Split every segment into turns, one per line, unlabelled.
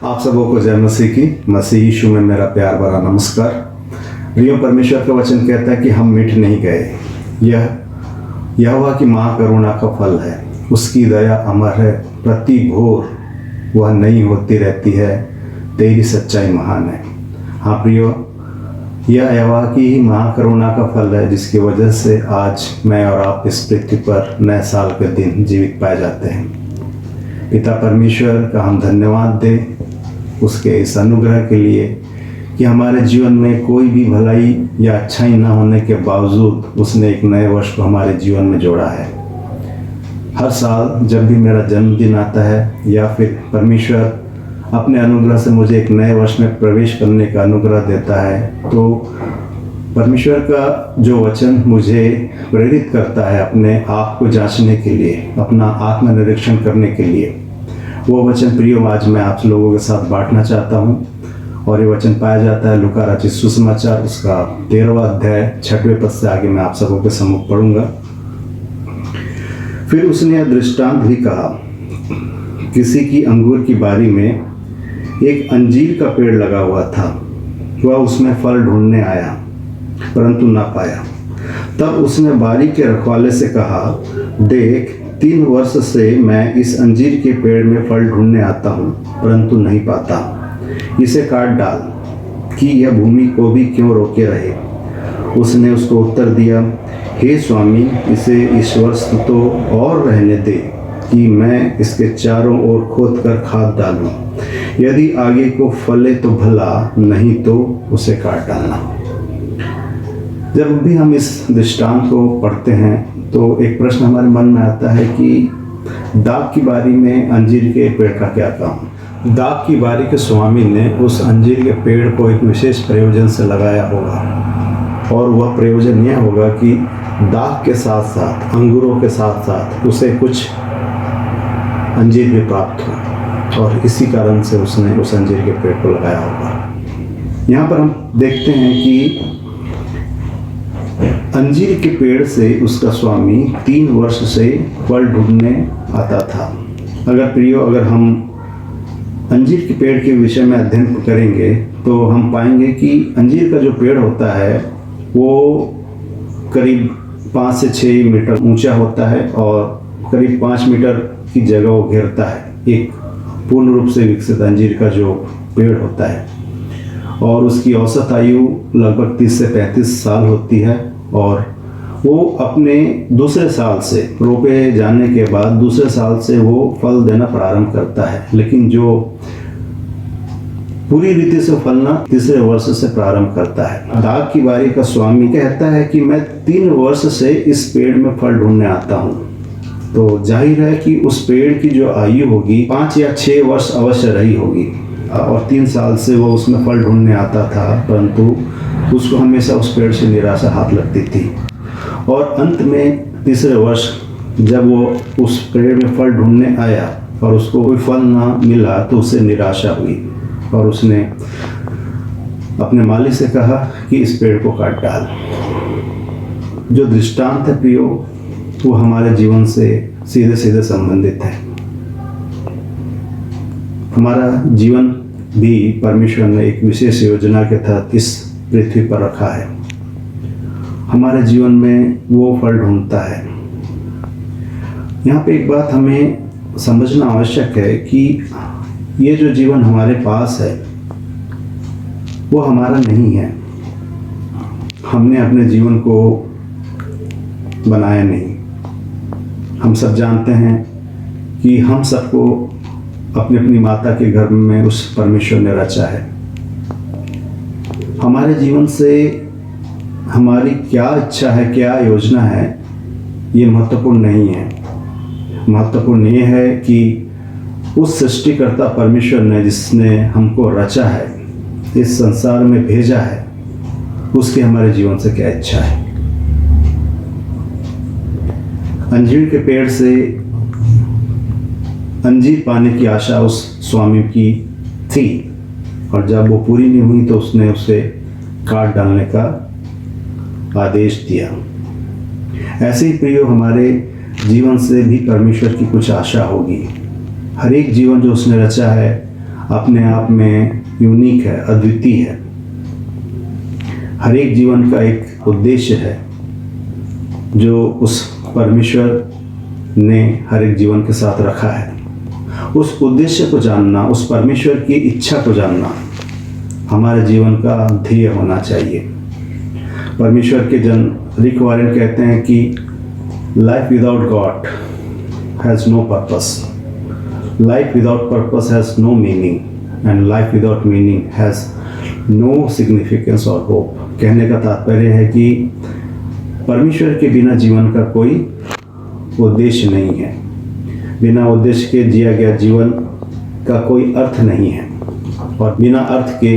आप सबों को जय मसीह की। मसीह यीशु में मेरा प्यार भरा नमस्कार। प्रिय परमेश्वर का वचन कहता है कि हम मिट नहीं गए। यह यहोवा की महाकरुणा का फल है। उसकी दया अमर है, प्रति भोर वह नई होती रहती है। तेरी सच्चाई महान है। हाँ प्रियो, यह यहोवा की ही महाकरुणा का फल है, जिसकी वजह से आज मैं और आप इस पृथ्वी पर नए साल के दिन जीवित पाए जाते हैं। पिता परमेश्वर का हम धन्यवाद दें उसके इस अनुग्रह के लिए कि हमारे जीवन में कोई भी भलाई या अच्छाई न होने के बावजूद उसने एक नए वर्ष को हमारे जीवन में जोड़ा है। हर साल जब भी मेरा जन्मदिन आता है या फिर परमेश्वर अपने अनुग्रह से मुझे एक नए वर्ष में प्रवेश करने का अनुग्रह देता है, तो परमेश्वर का जो वचन मुझे प्रेरित करता है अपने आप को जांचने के लिए, अपना आत्मनिरीक्षण करने के लिए, वो वचन प्रियो आज मैं आप लोगों के साथ बांटना चाहता हूँ। और ये वचन पाया जाता है लूका रचित सुसमाचार उसका 13वां अध्याय 6वें पद से आगे मैं आप सबों के सम्मुख पढ़ूंगा। फिर उसने यह दृष्टांत भी कहा, किसी की अंगूर की बारी में एक अंजीर का पेड़ लगा हुआ था। वह उसमें फल ढूंढने आया परंतु ना पाया। तब उसने बारी के रखवाले से कहा, देख 3 वर्ष से मैं इस अंजीर के पेड़ में फल ढूंढने आता हूँ परंतु नहीं पाता। इसे काट डाल कि यह भूमि को भी क्यों रोके रहे। उसने उसको उत्तर दिया, हे स्वामी, इसे इस वर्ष तो और रहने दे कि मैं इसके चारों ओर खोद कर खाद डालूं। यदि आगे को फले तो भला, नहीं तो उसे काट डालना। जब भी हम इस दृष्टांत को पढ़ते हैं तो एक प्रश्न हमारे मन में आता है कि दाख की बारी में अंजीर के पेड़ का क्या काम। दाख की बारी के स्वामी ने उस अंजीर के पेड़ को एक विशेष प्रयोजन से लगाया होगा, और वह प्रयोजन यह होगा कि दाख के साथ साथ, अंगूरों के साथ साथ उसे कुछ अंजीर भी प्राप्त हो, और इसी कारण से उसने उस अंजीर के पेड़ को लगाया होगा। यहाँ पर हम देखते हैं कि अंजीर के पेड़ से उसका स्वामी 3 वर्ष से फल ढूंढने आता था। अगर हम अंजीर के पेड़ के विषय में अध्ययन करेंगे तो हम पाएंगे कि अंजीर का जो पेड़ होता है वो करीब 5 से 6 मीटर ऊंचा होता है और करीब 5 मीटर की जगह वो घेरता है। एक पूर्ण रूप से विकसित अंजीर का जो पेड़ होता है, और उसकी औसत आयु लगभग 30 से 35 साल होती है। और वो अपने दूसरे साल से, रोपे जाने के बाद दूसरे साल से वो फल देना प्रारंभ करता है, लेकिन जो पूरी रीति से फलना तीसरे वर्ष से प्रारंभ करता है। दाख की बारी का स्वामी कहता है कि मैं 3 वर्ष से इस पेड़ में फल ढूंढने आता हूँ। तो जाहिर है कि उस पेड़ की जो आयु होगी 5 या 6 वर्ष अवश्य रही होगी, और 3 साल से वो उसमें फल ढूंढने आता था, परंतु उसको हमेशा उस पेड़ से निराशा हाथ लगती थी। और अंत में तीसरे वर्ष जब वो उस पेड़ में फल ढूंढने आया और उसको कोई फल ना मिला तो उसे निराशा हुई, और उसने अपने मालिक से कहा कि इस पेड़ को काट डाल। जो दृष्टांत है प्रियो, वो हमारे जीवन से सीधे सीधे संबंधित है। हमारा जीवन भी परमेश्वर ने एक विशेष योजना के तहत इस पृथ्वी पर रखा है। हमारे जीवन में वो फल ढूंढता है। यहाँ पे एक बात हमें समझना आवश्यक है कि ये जो जीवन हमारे पास है वो हमारा नहीं है। हमने अपने जीवन को बनाया नहीं। हम सब जानते हैं कि हम सबको अपनी अपनी माता के गर्भ में उस परमेश्वर ने रचा है। हमारे जीवन से हमारी क्या इच्छा है, क्या योजना है, ये महत्वपूर्ण नहीं है। महत्वपूर्ण ये है कि उस सृष्टिकर्ता परमेश्वर ने, जिसने हमको रचा है, इस संसार में भेजा है, उसकी हमारे जीवन से क्या इच्छा है। अंजीर के पेड़ से अंजीर पाने की आशा उस स्वामी की थी, और जब वो पूरी नहीं हुई तो उसने उसे काट डालने का आदेश दिया। ऐसे ही प्रियो, हमारे जीवन से भी परमेश्वर की कुछ आशा होगी। हर एक जीवन जो उसने रचा है अपने आप में यूनिक है, अद्वितीय है। हर एक जीवन का एक उद्देश्य है जो उस परमेश्वर ने हर एक जीवन के साथ रखा है। उस उद्देश्य को जानना, उस परमेश्वर की इच्छा को जानना हमारे जीवन का ध्येय होना चाहिए। परमेश्वर के जन रिक वॉरेन कहते हैं कि life without God has no purpose, life without purpose has no meaning and life without meaning has no significance और होप। कहने का तात्पर्य है कि परमेश्वर के बिना जीवन का कोई उद्देश्य नहीं है, बिना उद्देश्य के जिया गया जीवन का कोई अर्थ नहीं है और बिना अर्थ के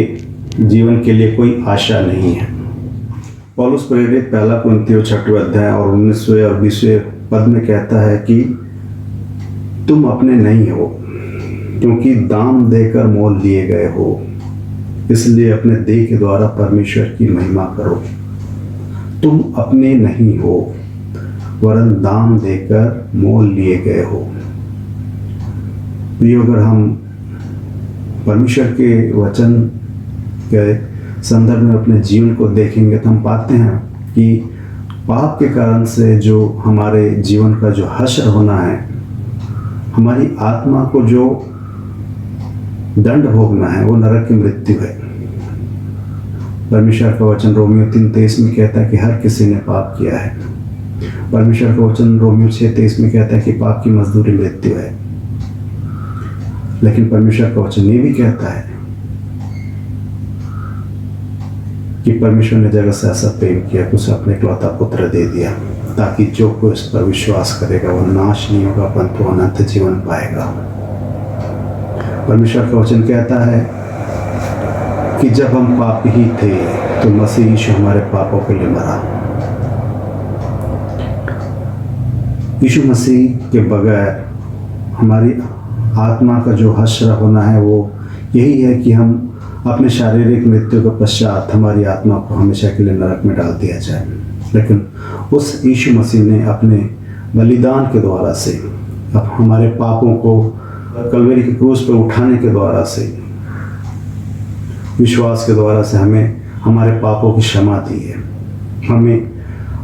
जीवन के लिए कोई आशा नहीं है। पौलुस प्रेरित पहला कुरिन्थियों 6वें अध्याय और 19वें और 20वें पद में कहता है कि तुम अपने नहीं हो, क्योंकि दाम देकर मोल लिए गए हो, इसलिए अपने देह के द्वारा परमेश्वर की महिमा करो। तुम अपने नहीं हो, वरन दाम देकर मोल लिए गए हो। प्रिय, अगर हम परमेश्वर के वचन के संदर्भ में अपने जीवन को देखेंगे तो हम पाते हैं कि पाप के कारण से जो हमारे जीवन का जो हश्र होना है, हमारी आत्मा को जो दंड भोगना है, वो नरक की मृत्यु है। परमेश्वर का वचन रोमियो 3:23 में कहता है कि हर किसी ने पाप किया है। परमेश्वर का वचन रोमियो 6:23 में कहता है कि पाप की मजदूरी मृत्यु है। लेकिन परमेश्वर का वचन ये भी कहता है कि परमेश्वर ने जगत से ऐसा प्रेम किया कि उसे अपने इकलौता पुत्र दे दिया, ताकि जो कोई उस पर विश्वास करेगा वह नाश नहीं होगा परंतु अनंत जीवन पाएगा। परमेश्वर का वचन कहता है कि जब हम पापी ही थे तो मसीह यीशु हमारे पापों के लिए मरा। यीशु मसीह के बगैर हमारी आत्मा का जो हश्र होना है वो यही है कि हम अपने शारीरिक मृत्यु के पश्चात हमारी आत्मा को हमेशा के लिए नरक में डाल दिया जाए। लेकिन उस यीशु मसीह ने अपने बलिदान के द्वारा से, अब हमारे पापों को कलवरी के क्रूस पर उठाने के द्वारा से, विश्वास के द्वारा से हमें हमारे पापों की क्षमा दी है, हमें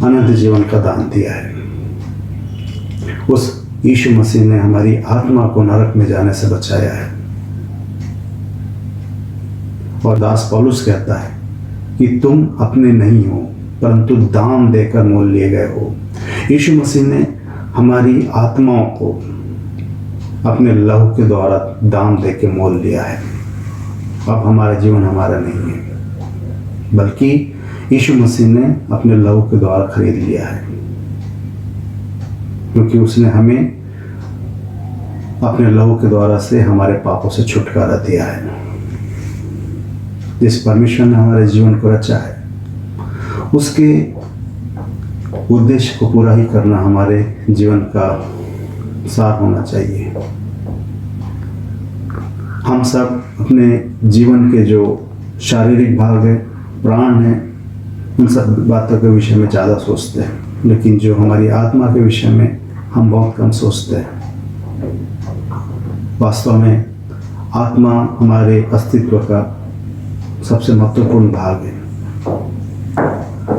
अनंत जीवन का दान दिया है। उस यीशु मसीह ने हमारी आत्मा को नरक में जाने से बचाया है। और दास पौलुस कहता है कि तुम अपने नहीं हो, परंतु दाम देकर मोल लिए गए हो। यीशु मसीह ने हमारी आत्माओं को अपने लहू के द्वारा दाम देकर मोल लिया है। अब हमारा जीवन हमारा नहीं है, बल्कि यीशु मसीह ने अपने लहू के द्वारा खरीद लिया है, क्योंकि उसने हमें अपने लहू के द्वारा से हमारे पापों से छुटकारा दिया है। जिस परमेश्वर ने हमारे जीवन को रचा है, उसके उद्देश्य को पूरा ही करना हमारे जीवन का सार होना चाहिए। हम सब अपने जीवन के जो शारीरिक भाग है, प्राण है, उन सब बातों के विषय में ज़्यादा सोचते हैं, लेकिन जो हमारी आत्मा के विषय में हम बहुत कम सोचते हैं। वास्तव में आत्मा हमारे अस्तित्व का सबसे महत्वपूर्ण भाग है।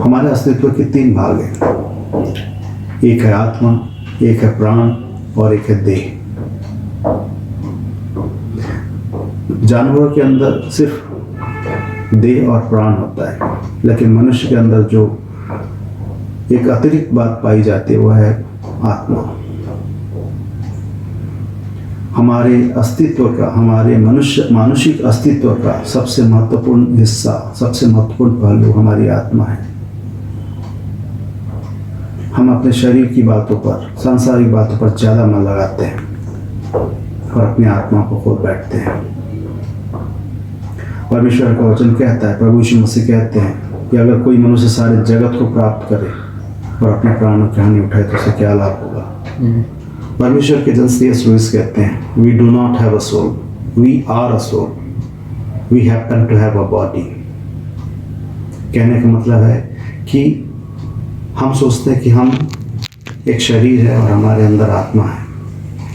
हमारे अस्तित्व के 3 भाग हैं, एक है आत्मा, एक है प्राण और एक है देह। जानवरों के अंदर सिर्फ देह और प्राण होता है, लेकिन मनुष्य के अंदर जो एक अतिरिक्त बात पाई जाती है वह है आत्मा। हमारे अस्तित्व का, हमारे मानुषिक अस्तित्व का सबसे महत्वपूर्ण हिस्सा, सबसे महत्वपूर्ण पहलू हमारी आत्मा है। हम अपने शरीर की बातों पर, सांसारिक बातों पर ज़्यादा मन लगाते हैं और अपनी आत्मा को खो बैठते हैं। परमेश्वर का वचन कहता है, प्रभु यीशु मसीह कहते हैं कि अगर कोई मनुष्य सारे जगत को प्राप्त करे और अपने प्राणों की हानि उठाए तो उसे क्या लाभ होगा। परमेश्वर के जन C.S. लुइस कहते हैं, we do not have a soul, we are a soul, we happen to have a body. कहने का मतलब है कि हम सोचते हैं कि हम एक शरीर है और हमारे अंदर आत्मा है।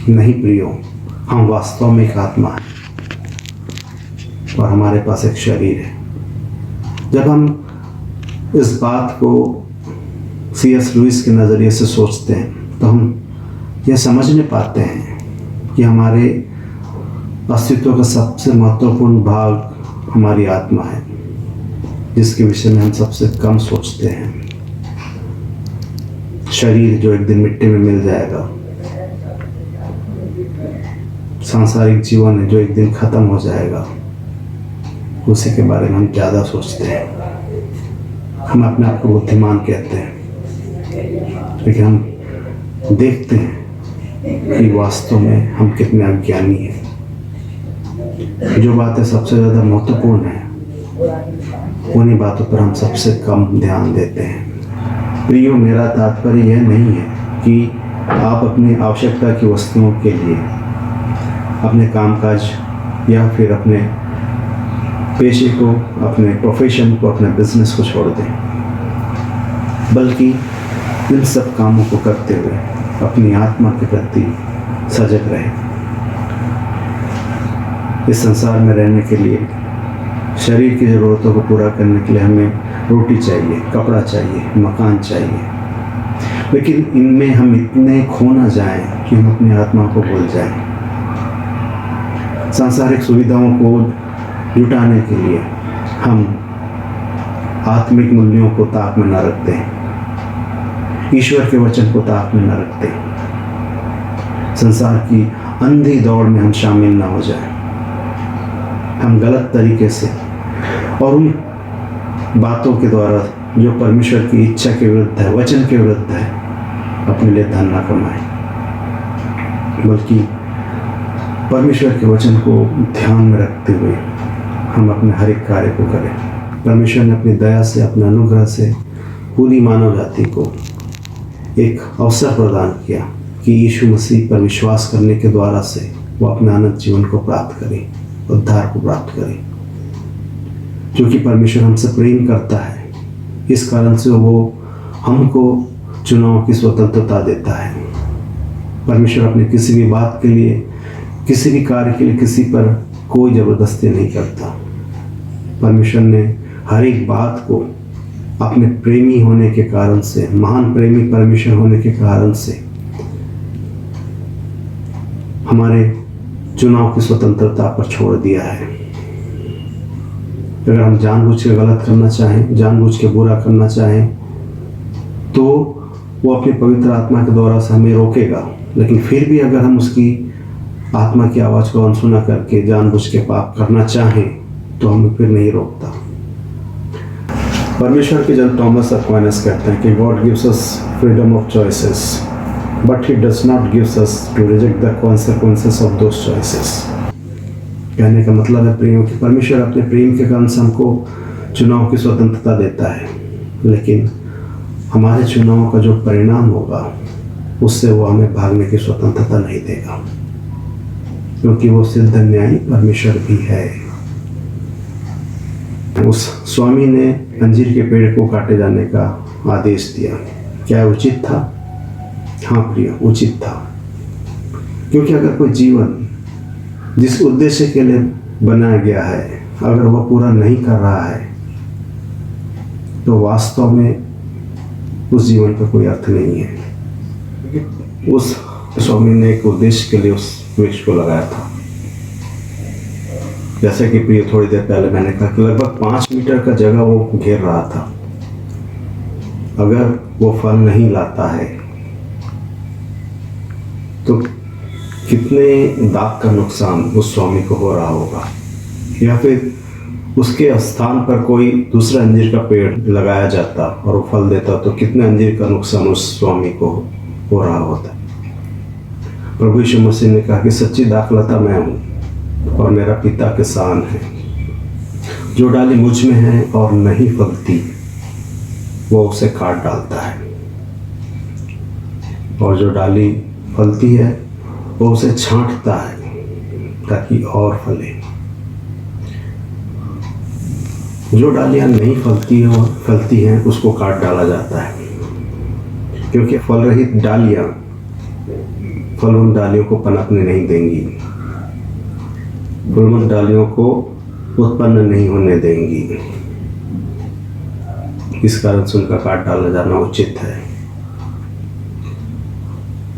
नहीं प्रियो, हम वास्तव में एक आत्मा है। और हमारे पास एक शरीर है। जब हम इस बात को C.S. लुईस के नज़रिए से सोचते हैं तो हम यह समझ नहीं पाते हैं कि हमारे अस्तित्व का सबसे महत्वपूर्ण भाग हमारी आत्मा है, जिसके विषय में हम सबसे कम सोचते हैं। शरीर जो एक दिन मिट्टी में मिल जाएगा, सांसारिक जीवन है जो एक दिन खत्म हो जाएगा, उसी के बारे में हम ज़्यादा सोचते हैं। हम अपने आप को बुद्धिमान कहते हैं, लेकिन हम देखते हैं कि वास्तव में हम कितने अज्ञानी हैं। जो बातें सबसे ज़्यादा महत्वपूर्ण हैं, उन्हीं बातों पर हम सबसे कम ध्यान देते हैं। प्रियो, मेरा तात्पर्य यह नहीं है कि आप अपनी आवश्यकता की वस्तुओं के लिए अपने कामकाज या फिर अपने पेशे को, अपने प्रोफेशन को, अपने बिजनेस को छोड़ दें, बल्कि इन सब कामों को करते हुए अपनी आत्मा के प्रति सजग रहें। इस संसार में रहने के लिए, शरीर की ज़रूरतों को पूरा करने के लिए हमें रोटी चाहिए, कपड़ा चाहिए, मकान चाहिए, लेकिन इनमें हम इतने खो ना जाएं कि हम अपनी आत्मा को भूल जाएं। सांसारिक सुविधाओं को जुटाने के लिए हम आत्मिक मूल्यों को ताक में न रखते हैं, ईश्वर के वचन को ताक में न रखते, संसार की अंधी दौड़ में हम शामिल ना हो जाएं। हम गलत तरीके से और उन बातों के द्वारा जो परमेश्वर की इच्छा के विरुद्ध है, वचन के विरुद्ध है, अपने लिए धन ना कमाएं, बल्कि परमेश्वर के वचन को ध्यान में रखते हुए हम अपने हर एक कार्य को करें। परमेश्वर ने अपनी दया से, अपने अनुग्रह से पूरी मानव जाति को एक अवसर प्रदान किया कि यीशु मसीह पर विश्वास करने के द्वारा से वो अपने अनंत जीवन को प्राप्त करें, उद्धार को प्राप्त करें। क्योंकि परमेश्वर हमसे प्रेम करता है, इस कारण से वो हमको चुनाव की स्वतंत्रता देता है। परमेश्वर अपने किसी भी बात के लिए, किसी भी कार्य के लिए किसी पर कोई ज़बरदस्ती नहीं करता। परमेश्वर ने हर एक बात को अपने प्रेमी होने के कारण से, महान प्रेमी परमेश्वर होने के कारण से हमारे चुनाव की स्वतंत्रता पर छोड़ दिया है। अगर हम जानबूझ के गलत करना चाहें, जानबूझ के बुरा करना चाहें, तो वो अपनी पवित्र आत्मा के द्वारा से हमें रोकेगा। लेकिन फिर भी अगर हम उसकी आत्मा की आवाज़ को अनसुना करके जानबूझ के पाप करना चाहें, तो हमें फिर नहीं रोकता। परमेश्वर के जन थॉमस एक्विनास कहते हैं कि God gives us freedom of choices, but he does not gives us to reject the consequences of those choices. कहने का मतलब है प्रेम कि परमेश्वर अपने प्रेम के कारण से हमको चुनाव की स्वतंत्रता देता है, लेकिन हमारे चुनाव का जो परिणाम होगा उससे वो हमें भागने की स्वतंत्रता नहीं देगा, क्योंकि वो सिद्ध न्यायी परमेश्वर भी है। उस स्वामी ने अंजीर के पेड़ को काटे जाने का आदेश दिया। क्या उचित था? हाँ प्रिय, उचित था, क्योंकि अगर कोई जीवन जिस उद्देश्य के लिए बनाया गया है, अगर वह पूरा नहीं कर रहा है, तो वास्तव में उस जीवन का कोई अर्थ नहीं है। उस स्वामी ने एक उद्देश्य के लिए उस वृक्ष को लगाया था। जैसे कि प्रिय थोड़ी देर पहले मैंने कहा कि लगभग 5 मीटर का जगह वो घेर रहा था। अगर वो फल नहीं लाता है तो कितने दाग का नुकसान उस स्वामी को हो रहा होगा, या फिर उसके स्थान पर कोई दूसरा अंजीर का पेड़ लगाया जाता और वो फल देता तो कितने अंजीर का नुकसान उस स्वामी को हो रहा होता। प्रभु यीशु मसीह ने कहा कि सच्ची दाखलता मैं हूँ और मेरा पिता किसान है। जो डाली मुझ में है और नहीं फलती, वो उसे काट डालता है, और जो डाली फलती है वो उसे छांटता है ताकि और फले। जो डालियां नहीं फलती हैं उसको काट डाला जाता है, क्योंकि फल रहित डालियां फलवंत डालियों को पनपने नहीं देंगी। फलवंत डालियों को उत्पन्न नहीं होने देंगी। इस कारण से उनका काट डाला जाना उचित है।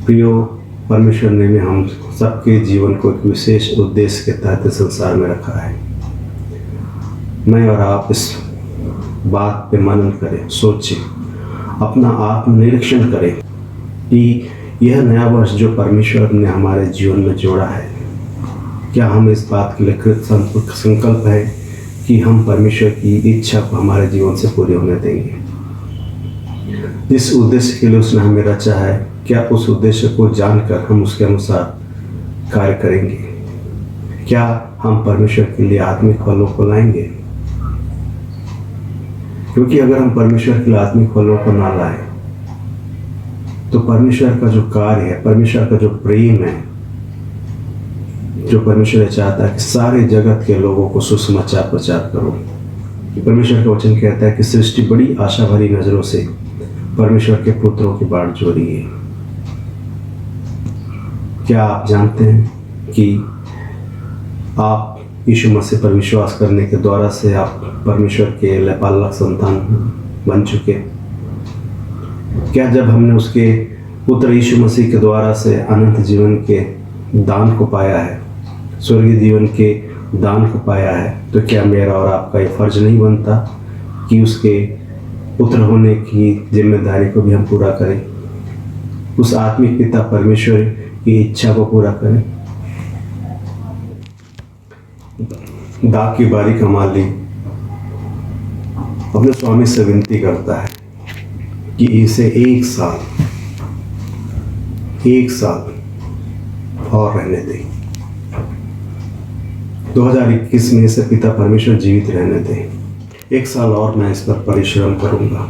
प्रियो, परमेश्वर ने भी हम सबके जीवन को एक विशेष उद्देश्य के तहत संसार में रखा है। मैं और आप इस बात पे मनन करें, सोचें, अपना आत्मनिरीक्षण करें कि यह नया वर्ष जो परमेश्वर ने हमारे जीवन में जोड़ा है, क्या हम इस बात के लिए संकल्प है कि हम परमेश्वर की इच्छा को हमारे जीवन से पूरी होने देंगे। जिस उद्देश्य के लिए उसने हमें रचा है, क्या उस उद्देश्य को जानकर हम उसके अनुसार कार्य करेंगे? क्या हम परमेश्वर के लिए आत्मिक फलों को लाएंगे? क्योंकि अगर हम परमेश्वर के लिए आत्मिक फलों को ना लाएं, तो परमेश्वर का जो कार्य है, परमेश्वर का जो प्रेम है, जो परमेश्वर चाहता है कि सारे जगत के लोगों को सुसमाचार प्रचार करो। परमेश्वर का वचन कहता है कि सृष्टि बड़ी आशा भरी नजरों से परमेश्वर के पुत्रों की बाट जोड़ी है। क्या आप जानते हैं कि आप यीशु मसीह पर विश्वास करने के द्वारा से आप परमेश्वर के लैपालक संतान बन चुके? क्या जब हमने उसके पुत्र यीशु मसीह के द्वारा से अनंत जीवन के दान को पाया है, स्वर्गीय जीवन के दान को पाया है, तो क्या मेरा और आपका ये फर्ज नहीं बनता कि उसके पुत्र होने की जिम्मेदारी को भी हम पूरा करें, उस आत्मिक पिता परमेश्वर की इच्छा को पूरा करें? दाग की बारी का माली अपने स्वामी से विनती करता है कि इसे एक साल और रहने दें। 2021 में इसे पिता परमेश्वर जीवित रहने दें। एक साल और मैं इस पर परिश्रम करूंगा।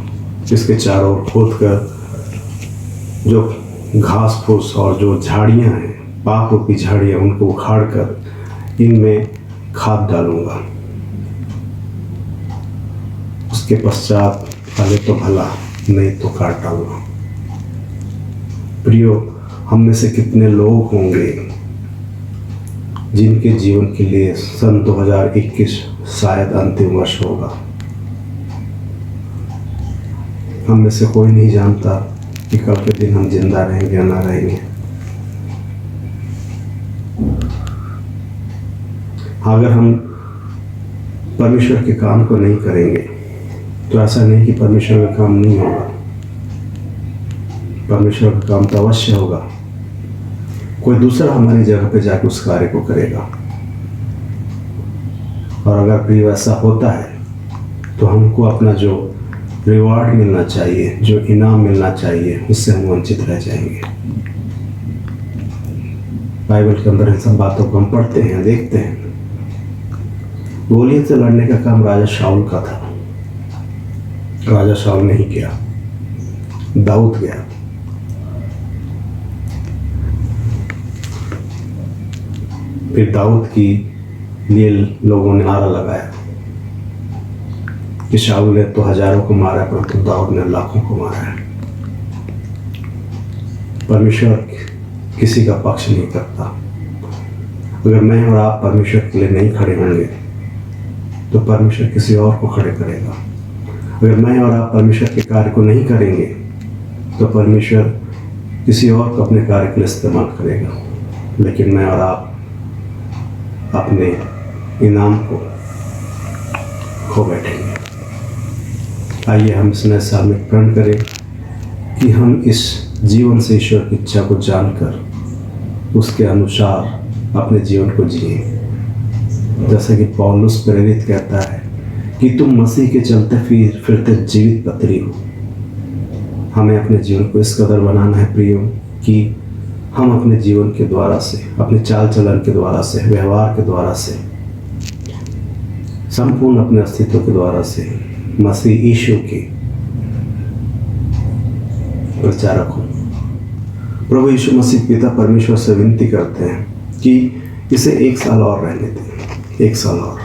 इसके चारों ओर खोद कर जो घास फूस और जो झाड़ियां हैं, पाप रूपी झाड़ियां, उनको उखाड़ कर इनमें खाद डालूंगा। उसके पश्चात भले तो भला, नहीं तो काट डालूंगा। प्रियो, हम में से कितने लोग होंगे जिनके जीवन के लिए सन 2021 शायद अंतिम वर्ष होगा? हम में से कोई नहीं जानता कि कल के दिन हम जिंदा रहेंगे या ना रहेंगे। अगर हम परमेश्वर के काम को नहीं करेंगे तो ऐसा नहीं कि परमेश्वर का काम नहीं होगा। परमेश्वर का काम तो अवश्य होगा। कोई दूसरा हमारी जगह पे जाकर उस कार्य को करेगा। और अगर प्रिय वैसा होता है तो हमको अपना जो रिवार्ड मिलना चाहिए, जो इनाम मिलना चाहिए, उससे हम वंचित रह जाएंगे। बाइबल के अंदर इन सब बातों को हम पढ़ते हैं, देखते हैं। गोलियत से लड़ने का काम राजा शाऊल का था। राजा शाऊल नहीं किया, दाऊद गया। फिर दाऊद की लिए लोगों ने नारा लगाया कि शाऊल ने तो हजारों को मारा, परंतु दाऊद ने लाखों को मारा है। परमेश्वर किसी का पक्ष नहीं करता। अगर मैं और आप परमेश्वर के लिए नहीं खड़े होंगे तो परमेश्वर किसी और को खड़े करेगा। अगर मैं और आप परमेश्वर के कार्य को नहीं करेंगे तो परमेश्वर किसी और को अपने कार्य के लिए इस्तेमाल करेगा। लेकिन मैं और आप अपने इनाम को खो बैठेंगे। आइए हम इस नए साल में प्रण करें कि हम इस जीवन से ईश्वर की इच्छा को जानकर उसके अनुसार अपने जीवन को जिए। जैसा कि पौलुस प्रेरित कहता है कि तुम मसीह के चलते फिरते जीवित पत्री हो। हमें अपने जीवन को इस कदर बनाना है प्रियो कि हम अपने जीवन के द्वारा से, अपने चाल चलन के द्वारा से, व्यवहार के द्वारा से, संपूर्ण अपने अस्तित्व के द्वारा से मसीह यीशु के प्रचारक हो। प्रभु यीशु मसीह पिता परमेश्वर से विनती करते हैं कि इसे एक साल और रहने दें, एक साल और।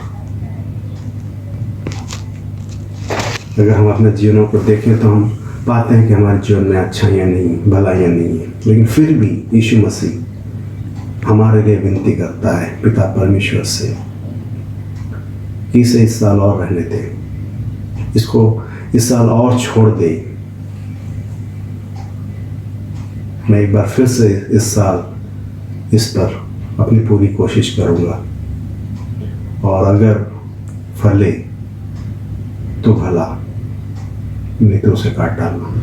अगर हम अपने जीवनों को देखें तो हम पाते हैं कि हमारे जीवन में अच्छाइयाँ नहीं, भलाइयाँ नहीं है, लेकिन फिर भी यीशु मसीह हमारे लिए विनती करता है पिता परमेश्वर से कि इसे इस साल और रहने दे, इसको इस साल और छोड़ दे। मैं एक बार फिर से इस साल इस पर अपनी पूरी कोशिश करूँगा, और अगर फले तो भला, नहीं तो उसे काट डालना।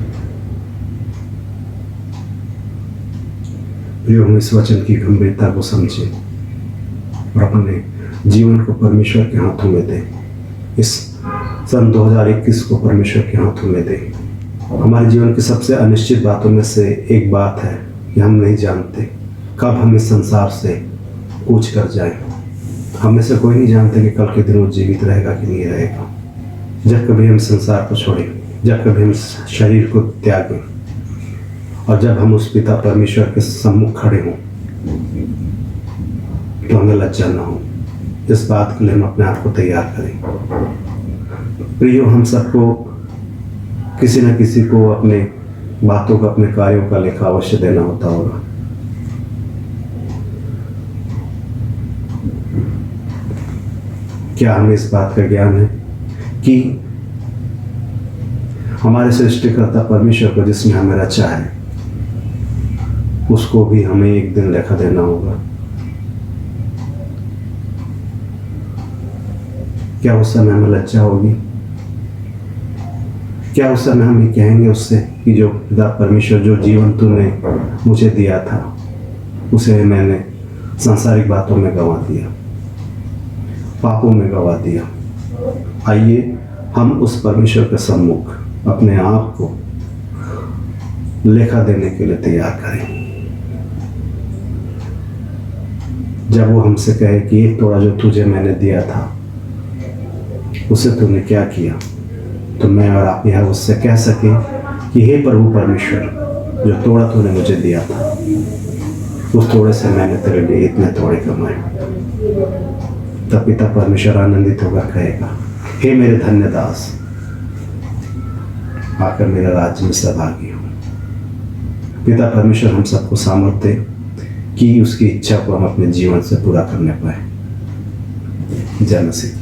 प्रियो, हम इस वचन की गंभीरता को समझें और अपने जीवन को परमेश्वर के हाथों में दें। इस सन 2021 को परमेश्वर के हाथों में दें। हमारे जीवन की सबसे अनिश्चित बातों में से एक बात है कि हम नहीं जानते कब हम इस संसार से कूच कर जाएं। हम में से कोई नहीं जानते कि कल के दिन वो जीवित रहेगा कि नहीं रहेगा। जब कभी हम संसार को छोड़ें, जब कभी हम शरीर को त्यागें, और जब हम उस पिता परमेश्वर के सम्मुख खड़े हों, तो हमें लज्जा न हो। इस बात के लिए हम अपने आप को तैयार करें। प्रियो, हम सबको किसी न किसी को अपने बातों का, अपने कार्यों का लेखा अवश्य देना होता होगा। क्या हमें इस बात का ज्ञान है कि हमारे सृष्टिकर्ता परमेश्वर को, जिसने हमें रचा है, उसको भी हमें एक दिन लेखा देना होगा? क्या उस समय हमें लज्जा होगी? क्या उस समय हम ये कहेंगे उससे कि जो पिता परमेश्वर, जो जीवन तूने मुझे दिया था, उसे मैंने सांसारिक बातों में गंवा दिया, पापों में गंवा दिया। आइए हम उस परमेश्वर के सम्मुख अपने आप को लेखा देने के लिए तैयार करें। जब वो हमसे कहे कि एक तोड़ा जो तुझे मैंने दिया था, उसे तूने क्या किया, तो मैं और आप यह उससे कह सके कि हे प्रभु परमेश्वर, जो तोड़ा तूने मुझे दिया था, उस तोड़े से मैंने तेरे लिए इतने तोड़े कमाए। तब पिता परमेश्वर आनंदित होकर कहेगा, हे मेरे धन्य दास, आकर मेरे राज्य में सहभागी हो। पिता परमेश्वर हम सबको सामर्थ्य दे कि उसकी इच्छा को हम अपने जीवन से पूरा करने पाए। जय मसीह।